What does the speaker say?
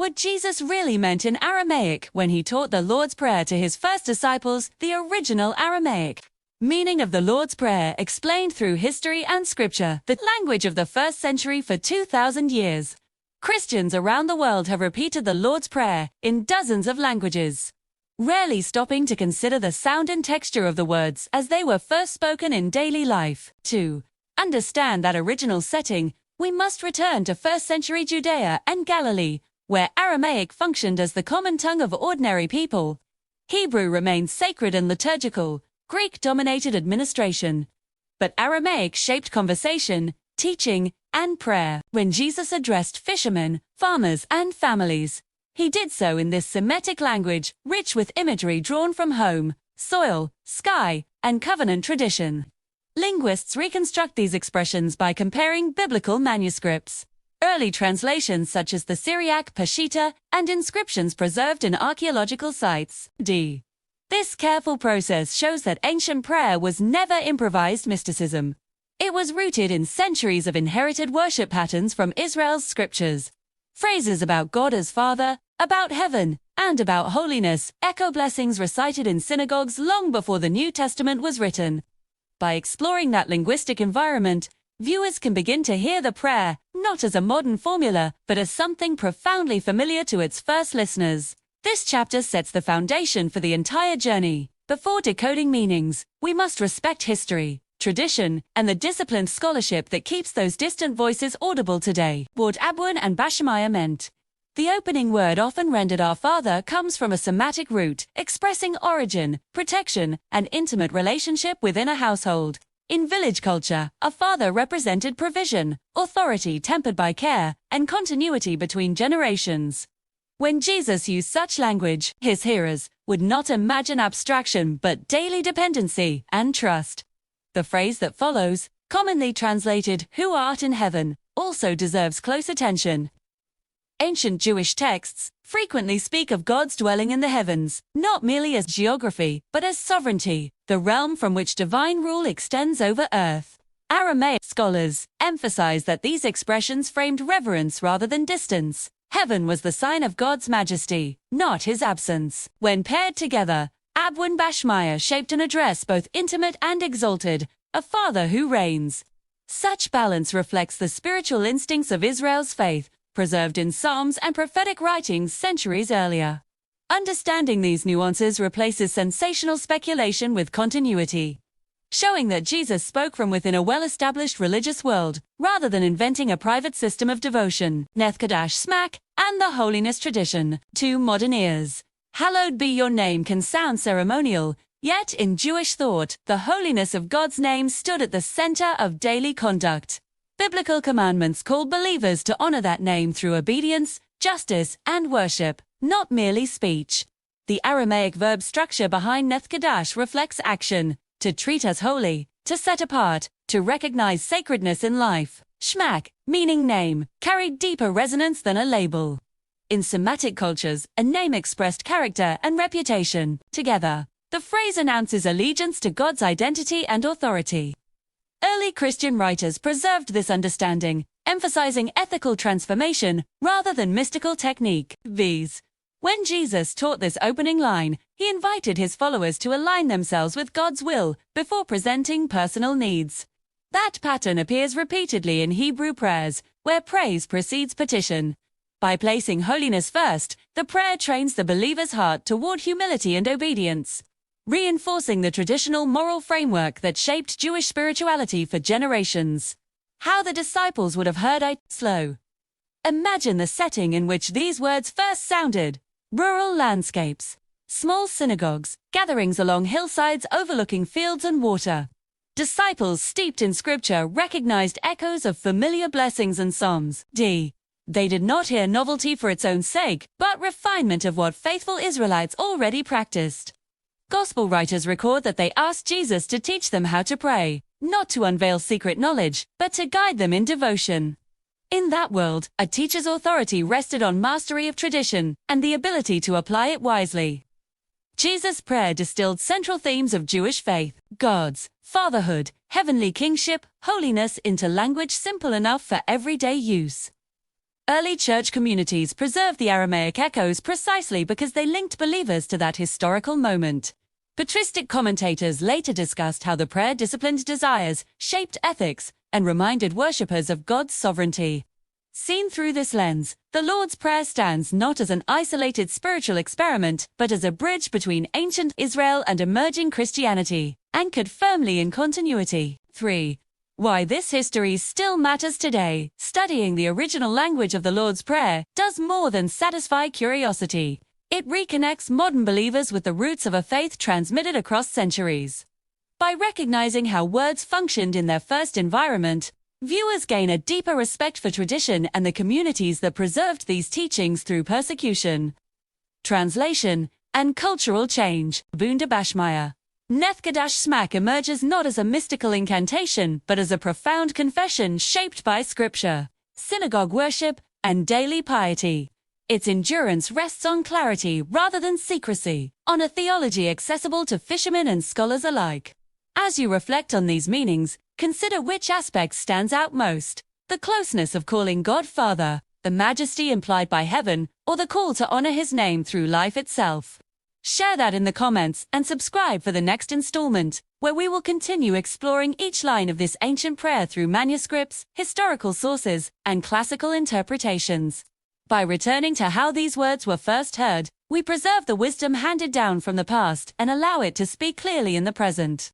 what Jesus really meant in Aramaic when he taught the Lord's Prayer to his first disciples, the original Aramaic meaning of the Lord's Prayer explained through history and scripture, the language of the first century for 2,000 years. Christians around the world have repeated the Lord's Prayer in dozens of languages, rarely stopping to consider the sound and texture of the words as they were first spoken in daily life. To understand that original setting, we must return to first-century Judea and Galilee, where Aramaic functioned as the common tongue of ordinary people. Hebrew remained sacred and liturgical, Greek dominated administration. But Aramaic shaped conversation, teaching, and prayer. When Jesus addressed fishermen, farmers, and families, he did so in this Semitic language, rich with imagery drawn from home, soil, sky, and covenant tradition. Linguists reconstruct these expressions by comparing biblical manuscripts, early translations such as the Syriac Peshitta, and inscriptions preserved in archaeological sites. This careful process shows that ancient prayer was never improvised mysticism. It was rooted in centuries of inherited worship patterns from Israel's scriptures. Phrases about God as Father, about heaven, and about holiness echo blessings recited in synagogues long before the New Testament was written. By exploring that linguistic environment, viewers can begin to hear the prayer not as a modern formula, but as something profoundly familiar to its first listeners. This chapter sets the foundation for the entire journey. Before decoding meanings, we must respect history, tradition, and the disciplined scholarship that keeps those distant voices audible today. What Abun and Bashamiah meant. The opening word, often rendered Our Father, comes from a Semitic root, expressing origin, protection, and intimate relationship within a household. In village culture, a father represented provision, authority tempered by care, and continuity between generations. When Jesus used such language, his hearers would not imagine abstraction but daily dependency and trust. The phrase that follows, commonly translated, "Who art in heaven," also deserves close attention. Ancient Jewish texts frequently speak of God's dwelling in the heavens, not merely as geography, but as sovereignty, the realm from which divine rule extends over earth. Aramaic scholars emphasize that these expressions framed reverence rather than distance. Heaven was the sign of God's majesty, not his absence. When paired together, Abun Bashamiah shaped an address both intimate and exalted, a father who reigns. Such balance reflects the spiritual instincts of Israel's faith, preserved in Psalms and prophetic writings centuries earlier. Understanding these nuances replaces sensational speculation with continuity, showing that Jesus spoke from within a well-established religious world, rather than inventing a private system of devotion. Nethkadash Smack, and the holiness tradition. To modern ears, hallowed be your name can sound ceremonial, yet in Jewish thought, the holiness of God's name stood at the center of daily conduct. Biblical commandments call believers to honor that name through obedience, justice, and worship, not merely speech. The Aramaic verb structure behind Nethkadash reflects action, to treat as holy, to set apart, to recognize sacredness in life. Shmak, meaning name, carried deeper resonance than a label. In Semitic cultures, a name expressed character and reputation. Together, the phrase announces allegiance to God's identity and authority. Early Christian writers preserved this understanding, emphasizing ethical transformation rather than mystical technique. When Jesus taught this opening line, he invited his followers to align themselves with God's will before presenting personal needs. That pattern appears repeatedly in Hebrew prayers, where praise precedes petition. By placing holiness first, the prayer trains the believer's heart toward humility and obedience, reinforcing the traditional moral framework that shaped Jewish spirituality for generations. How the disciples would have heard it slow. Imagine the setting in which these words first sounded. Rural landscapes, small synagogues, gatherings along hillsides overlooking fields and water. Disciples steeped in scripture recognized echoes of familiar blessings and psalms. They did not hear novelty for its own sake, but refinement of what faithful Israelites already practiced. Gospel writers record that they asked Jesus to teach them how to pray, not to unveil secret knowledge, but to guide them in devotion. In that world, a teacher's authority rested on mastery of tradition and the ability to apply it wisely. Jesus' prayer distilled central themes of Jewish faith, God's fatherhood, heavenly kingship, holiness into language simple enough for everyday use. Early church communities preserved the Aramaic echoes precisely because they linked believers to that historical moment. Patristic commentators later discussed how the prayer disciplined desires, shaped ethics, and reminded worshippers of God's sovereignty. Seen through this lens, the Lord's Prayer stands not as an isolated spiritual experiment, but as a bridge between ancient Israel and emerging Christianity, anchored firmly in continuity. 3. Why this history still matters today. Studying the original language of the Lord's Prayer does more than satisfy curiosity. It reconnects modern believers with the roots of a faith transmitted across centuries. By recognizing how words functioned in their first environment, viewers gain a deeper respect for tradition and the communities that preserved these teachings through persecution, translation, and cultural change. Bunda Bashmaya. Nethkadash Smak emerges not as a mystical incantation, but as a profound confession shaped by scripture, synagogue worship, and daily piety. Its endurance rests on clarity rather than secrecy, on a theology accessible to fishermen and scholars alike. As you reflect on these meanings, consider which aspect stands out most: the closeness of calling God Father, the majesty implied by heaven, or the call to honor His name through life itself. Share that in the comments and subscribe for the next installment, where we will continue exploring each line of this ancient prayer through manuscripts, historical sources, and classical interpretations. By returning to how these words were first heard, we preserve the wisdom handed down from the past and allow it to speak clearly in the present.